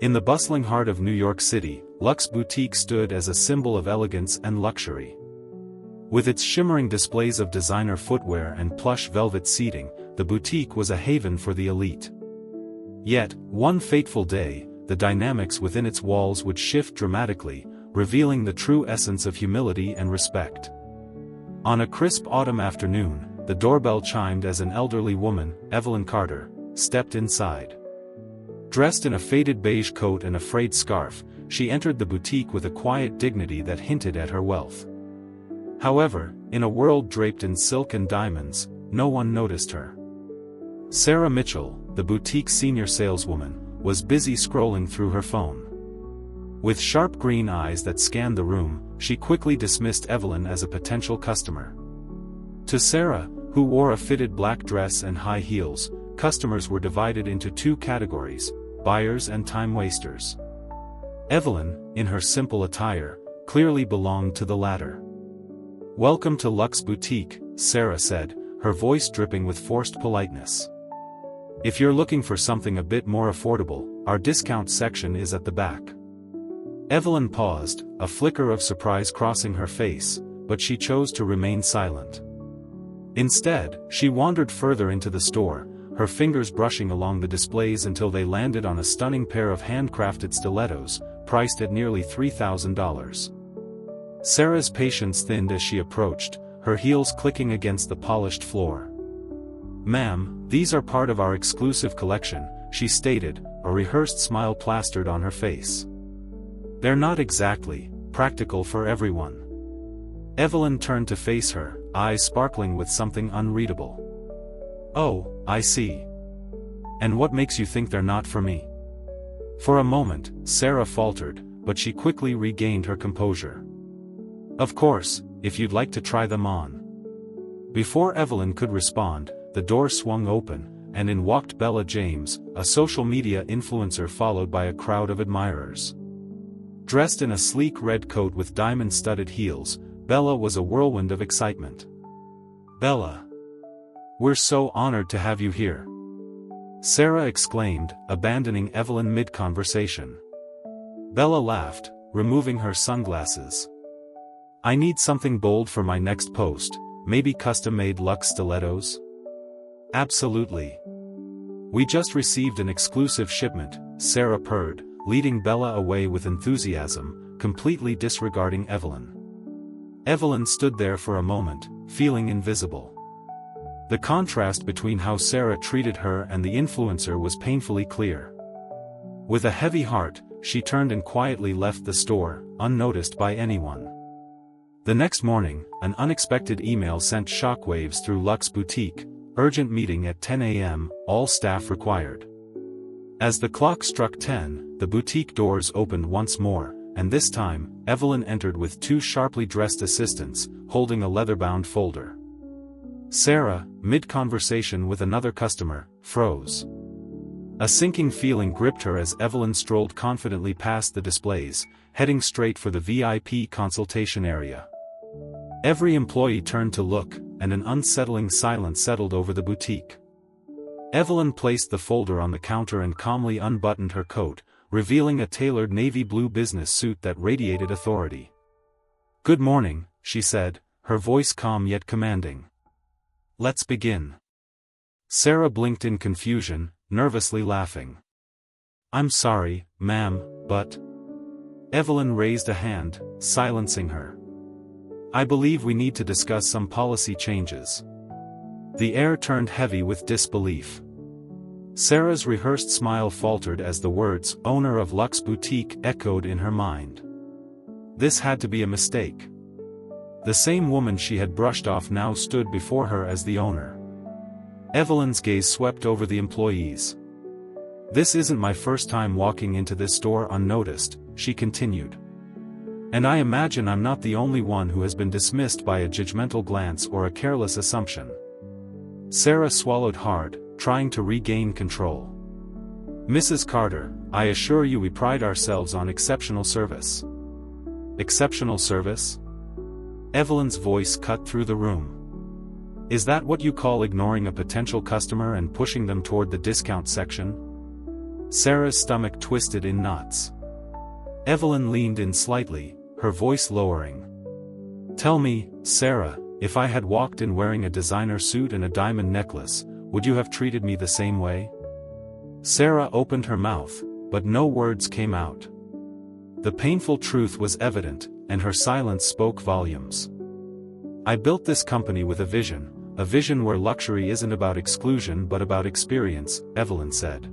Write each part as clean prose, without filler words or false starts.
In the bustling heart of New York City, Luxe Boutique stood as a symbol of elegance and luxury. With its shimmering displays of designer footwear and plush velvet seating, the boutique was a haven for the elite. Yet, one fateful day, the dynamics within its walls would shift dramatically, revealing the true essence of humility and respect. On a crisp autumn afternoon, the doorbell chimed as an elderly woman, Evelyn Carter, stepped inside. Dressed in a faded beige coat and a frayed scarf, she entered the boutique with a quiet dignity that hinted at her wealth. However, in a world draped in silk and diamonds, no one noticed her. Sarah Mitchell, the boutique's senior saleswoman, was busy scrolling through her phone. With sharp green eyes that scanned the room, she quickly dismissed Evelyn as a potential customer. To Sarah, who wore a fitted black dress and high heels, customers were divided into two categories: buyers and time wasters. Evelyn, in her simple attire, clearly belonged to the latter. "Welcome to Luxe Boutique," Sarah said, her voice dripping with forced politeness. "If you're looking for something a bit more affordable, our discount section is at the back." Evelyn paused, a flicker of surprise crossing her face, but she chose to remain silent. Instead, she wandered further into the store, her fingers brushing along the displays until they landed on a stunning pair of handcrafted stilettos, priced at nearly $3,000. Sarah's patience thinned as she approached, her heels clicking against the polished floor. "Ma'am, these are part of our exclusive collection," she stated, a rehearsed smile plastered on her face. "They're not exactly practical for everyone." Evelyn turned to face her, eyes sparkling with something unreadable. "Oh, I see. And what makes you think they're not for me?" For a moment, Sarah faltered, but she quickly regained her composure. "Of course, if you'd like to try them on." Before Evelyn could respond, the door swung open, and in walked Bella James, a social media influencer followed by a crowd of admirers. Dressed in a sleek red coat with diamond-studded heels, Bella was a whirlwind of excitement. "Bella! We're so honored to have you here!" Sarah exclaimed, abandoning Evelyn mid-conversation. Bella laughed, removing her sunglasses. "I need something bold for my next post, maybe custom-made luxe stilettos?" "Absolutely. We just received an exclusive shipment," Sarah purred, leading Bella away with enthusiasm, completely disregarding Evelyn. Evelyn stood there for a moment, feeling invisible. The contrast between how Sarah treated her and the influencer was painfully clear. With a heavy heart, she turned and quietly left the store, unnoticed by anyone. The next morning, an unexpected email sent shockwaves through Luxe Boutique: "Urgent meeting at 10 a.m., all staff required." As the clock struck 10, the boutique doors opened once more, and this time, Evelyn entered with two sharply dressed assistants, holding a leather-bound folder. Sarah, mid-conversation with another customer, froze. A sinking feeling gripped her as Evelyn strolled confidently past the displays, heading straight for the VIP consultation area. Every employee turned to look, and an unsettling silence settled over the boutique. Evelyn placed the folder on the counter and calmly unbuttoned her coat, revealing a tailored navy blue business suit that radiated authority. "Good morning," she said, her voice calm yet commanding. "Let's begin." Sarah blinked in confusion, nervously laughing. "I'm sorry, ma'am, but..." Evelyn raised a hand, silencing her. "I believe we need to discuss some policy changes." The air turned heavy with disbelief. Sarah's rehearsed smile faltered as the words "owner of Luxe Boutique" echoed in her mind. This had to be a mistake. The same woman she had brushed off now stood before her as the owner. Evelyn's gaze swept over the employees. "This isn't my first time walking into this store unnoticed," she continued. "And I imagine I'm not the only one who has been dismissed by a judgmental glance or a careless assumption." Sarah swallowed hard, trying to regain control. "Mrs. Carter, I assure you we pride ourselves on exceptional service." "Exceptional service?" Evelyn's voice cut through the room. "Is that what you call ignoring a potential customer and pushing them toward the discount section?" Sarah's stomach twisted in knots. Evelyn leaned in slightly, her voice lowering. "Tell me, Sarah, if I had walked in wearing a designer suit and a diamond necklace, would you have treated me the same way?" Sarah opened her mouth, but no words came out. The painful truth was evident, and her silence spoke volumes. "I built this company with a vision where luxury isn't about exclusion but about experience," Evelyn said.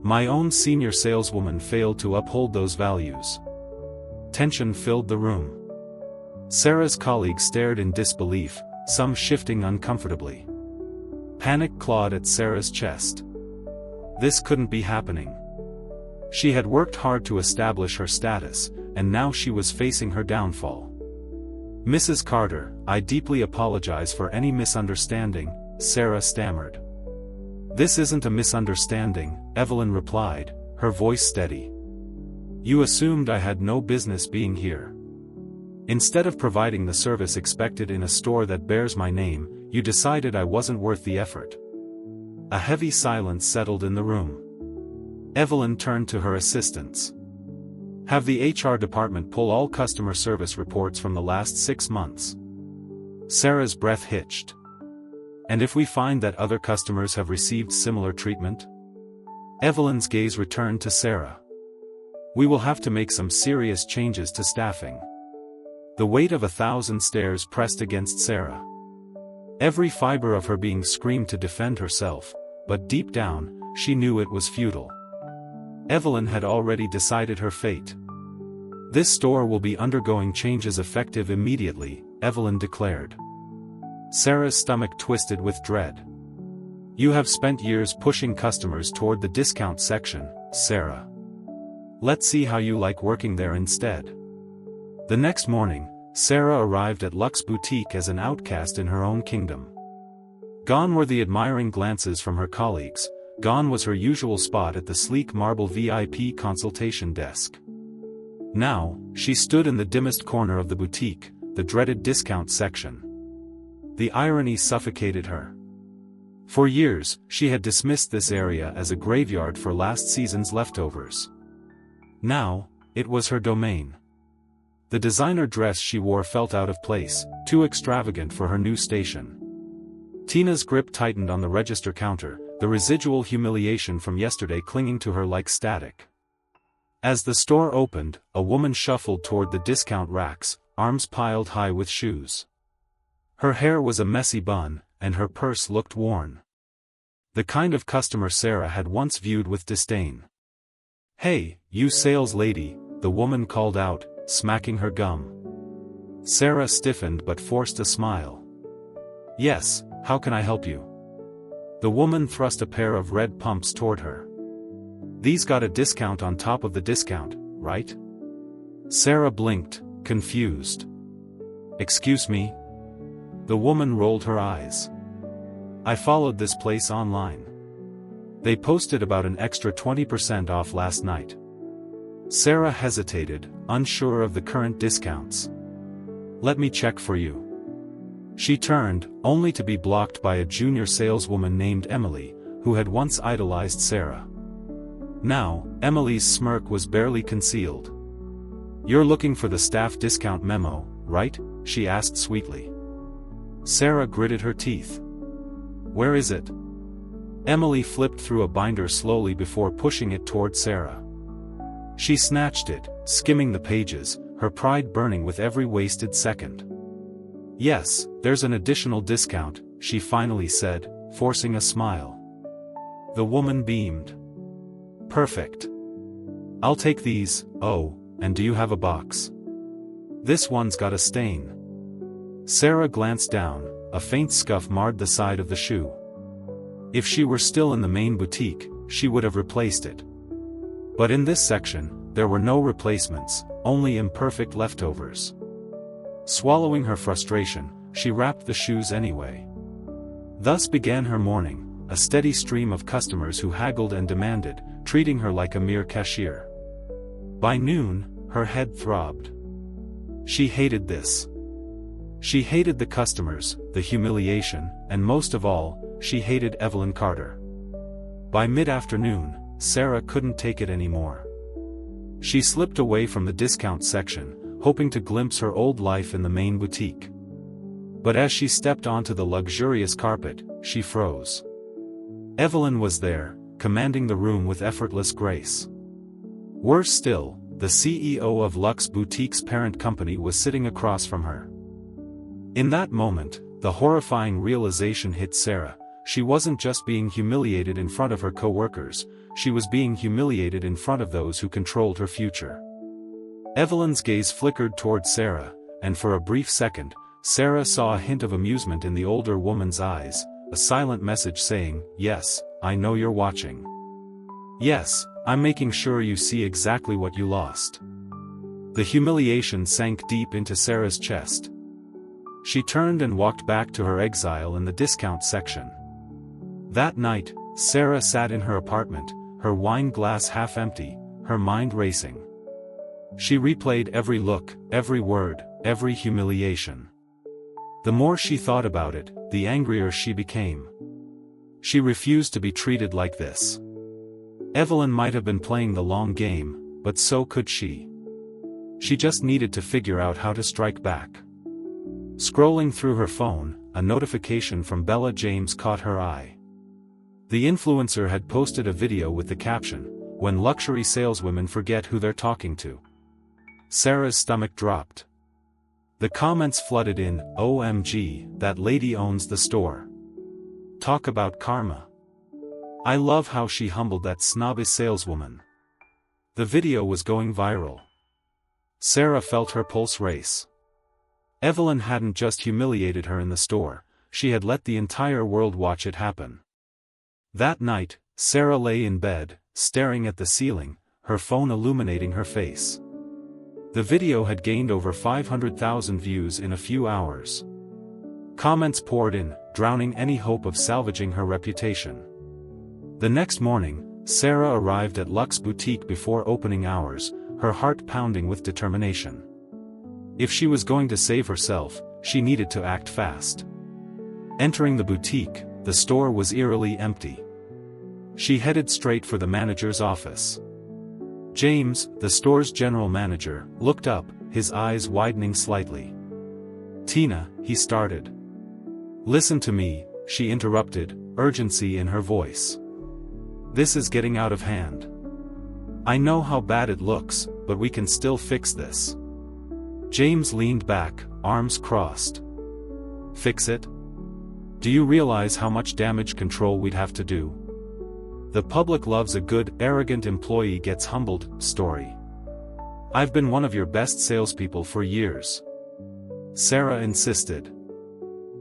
"My own senior saleswoman failed to uphold those values." Tension filled the room. Sarah's colleagues stared in disbelief, some shifting uncomfortably. Panic clawed at Sarah's chest. This couldn't be happening. She had worked hard to establish her status, and now she was facing her downfall. "Mrs. Carter, I deeply apologize for any misunderstanding," Sarah stammered. "This isn't a misunderstanding," Evelyn replied, her voice steady. "You assumed I had no business being here. Instead of providing the service expected in a store that bears my name, you decided I wasn't worth the effort." A heavy silence settled in the room. Evelyn turned to her assistants. "Have the HR department pull all customer service reports from the last 6 months." Sarah's breath hitched. "And if we find that other customers have received similar treatment?" Evelyn's gaze returned to Sarah. "We will have to make some serious changes to staffing." The weight of 1,000 stares pressed against Sarah. Every fiber of her being screamed to defend herself, but deep down, she knew it was futile. Evelyn had already decided her fate. "This store will be undergoing changes effective immediately," Evelyn declared. Sarah's stomach twisted with dread. "You have spent years pushing customers toward the discount section, Sarah. Let's see how you like working there instead." The next morning, Sarah arrived at Luxe Boutique as an outcast in her own kingdom. Gone were the admiring glances from her colleagues, gone was her usual spot at the sleek marble VIP consultation desk. Now, she stood in the dimmest corner of the boutique, the dreaded discount section. The irony suffocated her. For years, she had dismissed this area as a graveyard for last season's leftovers. Now, it was her domain. The designer dress she wore felt out of place, too extravagant for her new station. Tina's grip tightened on the register counter, the residual humiliation from yesterday clinging to her like static. As the store opened, a woman shuffled toward the discount racks, arms piled high with shoes. Her hair was a messy bun, and her purse looked worn. The kind of customer Sarah had once viewed with disdain. "Hey, you sales lady," the woman called out, smacking her gum. Sarah stiffened but forced a smile. "Yes, how can I help you?" The woman thrust a pair of red pumps toward her. "These got a discount on top of the discount, right?" Sarah blinked, confused. "Excuse me?" The woman rolled her eyes. "I followed this place online. They posted about an extra 20% off last night." Sarah hesitated, unsure of the current discounts. "Let me check for you." She turned, only to be blocked by a junior saleswoman named Emily, who had once idolized Sarah. Now, Emily's smirk was barely concealed. "You're looking for the staff discount memo, right?" she asked sweetly. Sarah gritted her teeth. "Where is it?" Emily flipped through a binder slowly before pushing it toward Sarah. She snatched it, skimming the pages, her pride burning with every wasted second. "Yes, there's an additional discount," she finally said, forcing a smile. The woman beamed. "Perfect. I'll take these. Oh, and do you have a box? This one's got a stain." Sarah glanced down, a faint scuff marred the side of the shoe. If she were still in the main boutique, she would have replaced it. But in this section, there were no replacements, only imperfect leftovers. Swallowing her frustration, she wrapped the shoes anyway. Thus began her morning, a steady stream of customers who haggled and demanded, treating her like a mere cashier. By noon, her head throbbed. She hated this. She hated the customers, the humiliation, and most of all, she hated Evelyn Carter. By mid-afternoon, Sarah couldn't take it anymore. She slipped away from the discount section, hoping to glimpse her old life in the main boutique. But as she stepped onto the luxurious carpet, she froze. Evelyn was there, commanding the room with effortless grace. Worse still, the CEO of Luxe Boutique's parent company was sitting across from her. In that moment, the horrifying realization hit Sarah: she wasn't just being humiliated in front of her co-workers, she was being humiliated in front of those who controlled her future. Evelyn's gaze flickered toward Sarah, and for a brief second, Sarah saw a hint of amusement in the older woman's eyes, a silent message saying, "Yes, I know you're watching. Yes, I'm making sure you see exactly what you lost." The humiliation sank deep into Sarah's chest. She turned and walked back to her exile in the discount section. That night, Sarah sat in her apartment, her wine glass half empty, her mind racing. She replayed every look, every word, every humiliation. The more she thought about it, the angrier she became. She refused to be treated like this. Evelyn might have been playing the long game, but so could she. She just needed to figure out how to strike back. Scrolling through her phone, a notification from Bella James caught her eye. The influencer had posted a video with the caption, "When luxury saleswomen forget who they're talking to." Sarah's stomach dropped. The comments flooded in, "OMG, that lady owns the store. Talk about karma. I love how she humbled that snobbish saleswoman." The video was going viral. Sarah felt her pulse race. Evelyn hadn't just humiliated her in the store, she had let the entire world watch it happen. That night, Sarah lay in bed, staring at the ceiling, her phone illuminating her face. The video had gained over 500,000 views in a few hours. Comments poured in, drowning any hope of salvaging her reputation. The next morning, Sarah arrived at Luxe Boutique before opening hours, her heart pounding with determination. If she was going to save herself, she needed to act fast. Entering the boutique, the store was eerily empty. She headed straight for the manager's office. James, the store's general manager, looked up, his eyes widening slightly. "Tina," he started. "Listen to me," she interrupted, urgency in her voice. "This is getting out of hand. I know how bad it looks, but we can still fix this." James leaned back, arms crossed. "Fix it? Do you realize how much damage control we'd have to do? The public loves a good, arrogant employee gets humbled story. I've been one of your best salespeople for years." Sarah insisted.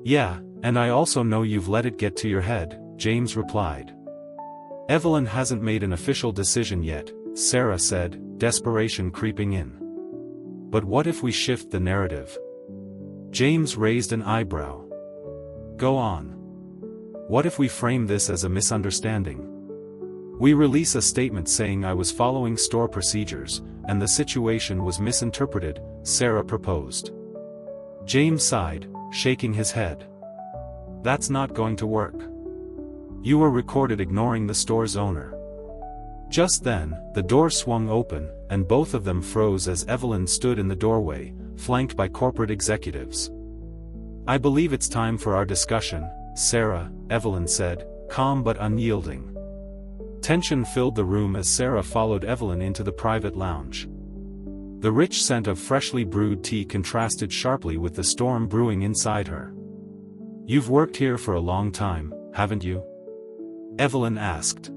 "Yeah, and I also know you've let it get to your head," James replied. "Evelyn hasn't made an official decision yet," Sarah said, desperation creeping in. "But what if we shift the narrative?" James raised an eyebrow. "Go on. What if we frame this as a misunderstanding? We release a statement saying I was following store procedures, and the situation was misinterpreted," Sarah proposed. James sighed, shaking his head. "That's not going to work. You were recorded ignoring the store's owner." Just then, the door swung open, and both of them froze as Evelyn stood in the doorway, flanked by corporate executives. "I believe it's time for our discussion, Sarah," Evelyn said, calm but unyielding. Tension filled the room as Sarah followed Evelyn into the private lounge. The rich scent of freshly brewed tea contrasted sharply with the storm brewing inside her. "You've worked here for a long time, haven't you?" Evelyn asked.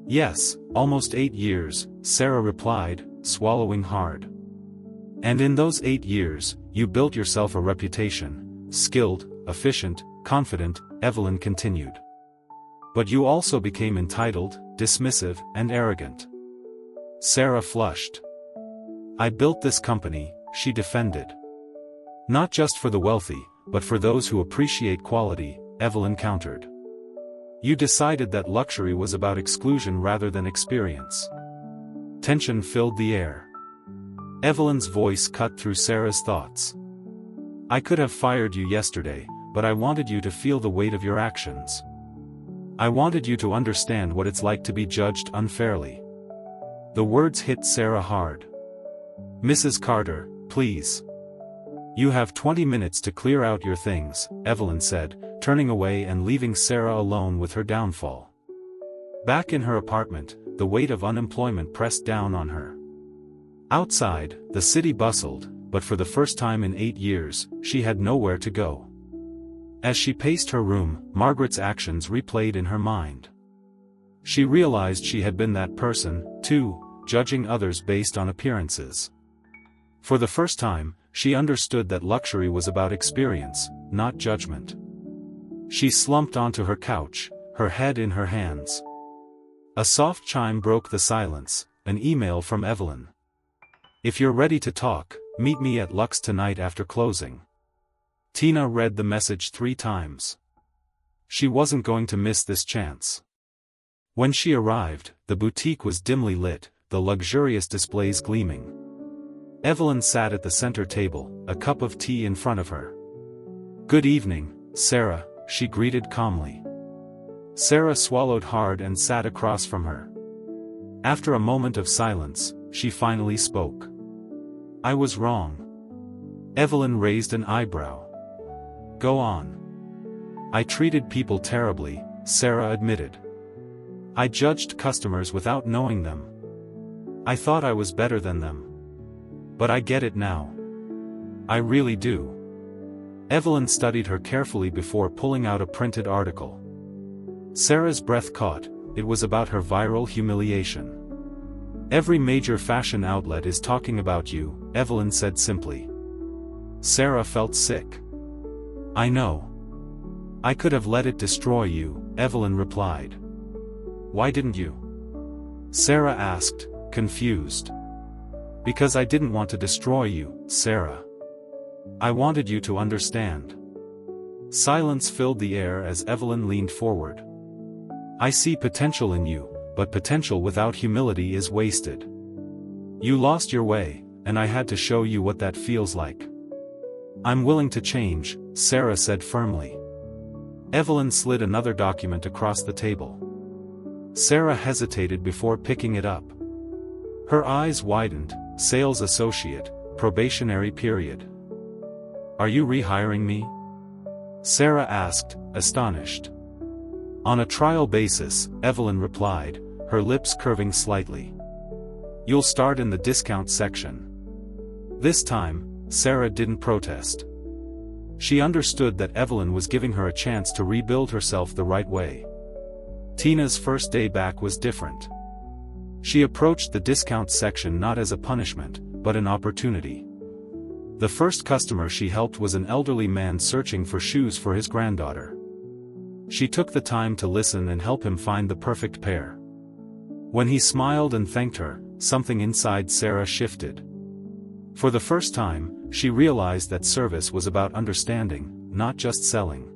"Yes, almost 8 years," Sarah replied, swallowing hard. "And in those 8 years, you built yourself a reputation, skilled, efficient, confident," Evelyn continued. "But you also became entitled, dismissive, and arrogant." Sarah flushed. "I built this company," she defended. "Not just for the wealthy, but for those who appreciate quality," Evelyn countered. "You decided that luxury was about exclusion rather than experience." Tension filled the air. Evelyn's voice cut through Sarah's thoughts. "I could have fired you yesterday, but I wanted you to feel the weight of your actions. I wanted you to understand what it's like to be judged unfairly. The words hit Sarah hard. Mrs. Carter, please. You have 20 minutes to clear out your things, Evelyn said, turning away and leaving Sarah alone with her downfall. Back in her apartment, the weight of unemployment pressed down on her. Outside, the city bustled, but for the first time in 8 years, she had nowhere to go. As she paced her room, Margaret's actions replayed in her mind. She realized she had been that person, too, judging others based on appearances. For the first time, she understood that luxury was about experience, not judgment. She slumped onto her couch, her head in her hands. A soft chime broke the silence, an email from Evelyn. If you're ready to talk, meet me at Lux tonight after closing. Tina read the message 3 times. She wasn't going to miss this chance. When she arrived, the boutique was dimly lit, the luxurious displays gleaming. Evelyn sat at the center table, a cup of tea in front of her. Good evening, Sarah, she greeted calmly. Sarah swallowed hard and sat across from her. After a moment of silence, she finally spoke. I was wrong. Evelyn raised an eyebrow. Go on. I treated people terribly, Sarah admitted. I judged customers without knowing them. I thought I was better than them. But I get it now. I really do. Evelyn studied her carefully before pulling out a printed article. Sarah's breath caught. It was about her viral humiliation. Every major fashion outlet is talking about you, Evelyn said simply. Sarah felt sick. I know. I could have let it destroy you, Evelyn replied. Why didn't you? Sarah asked, confused. Because I didn't want to destroy you, Sarah. I wanted you to understand. Silence filled the air as Evelyn leaned forward. I see potential in you, but potential without humility is wasted. You lost your way, and I had to show you what that feels like. I'm willing to change, Sarah said firmly. Evelyn slid another document across the table. Sarah hesitated before picking it up. Her eyes widened. Sales associate, probationary period. Are you rehiring me? Sarah asked, astonished. On a trial basis, Evelyn replied, her lips curving slightly. You'll start in the discount section. This time, Sarah didn't protest. She understood that Evelyn was giving her a chance to rebuild herself the right way. Tina's first day back was different. She approached the discount section not as a punishment, but an opportunity. The first customer she helped was an elderly man searching for shoes for his granddaughter. She took the time to listen and help him find the perfect pair. When he smiled and thanked her, something inside Sarah shifted. For the first time, she realized that service was about understanding, not just selling.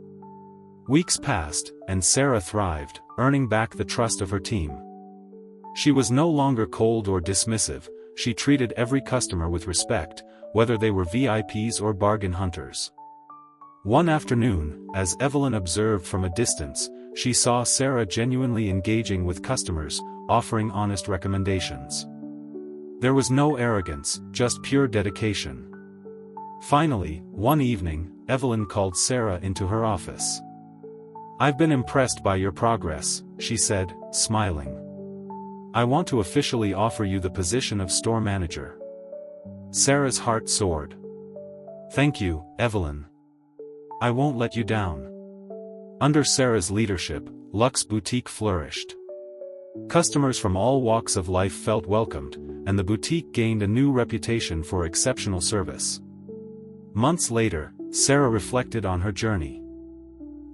Weeks passed, and Sarah thrived, earning back the trust of her team. She was no longer cold or dismissive, she treated every customer with respect, whether they were VIPs or bargain hunters. One afternoon, as Evelyn observed from a distance, she saw Sarah genuinely engaging with customers, offering honest recommendations. There was no arrogance, just pure dedication. Finally, one evening, Evelyn called Sarah into her office. I've been impressed by your progress, she said, smiling. I want to officially offer you the position of store manager. Sarah's heart soared. Thank you, Evelyn. I won't let you down. Under Sarah's leadership, Lux Boutique flourished. Customers from all walks of life felt welcomed, and the boutique gained a new reputation for exceptional service. Months later, Sarah reflected on her journey.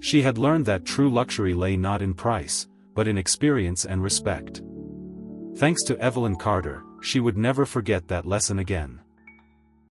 She had learned that true luxury lay not in price, but in experience and respect. Thanks to Evelyn Carter, she would never forget that lesson again.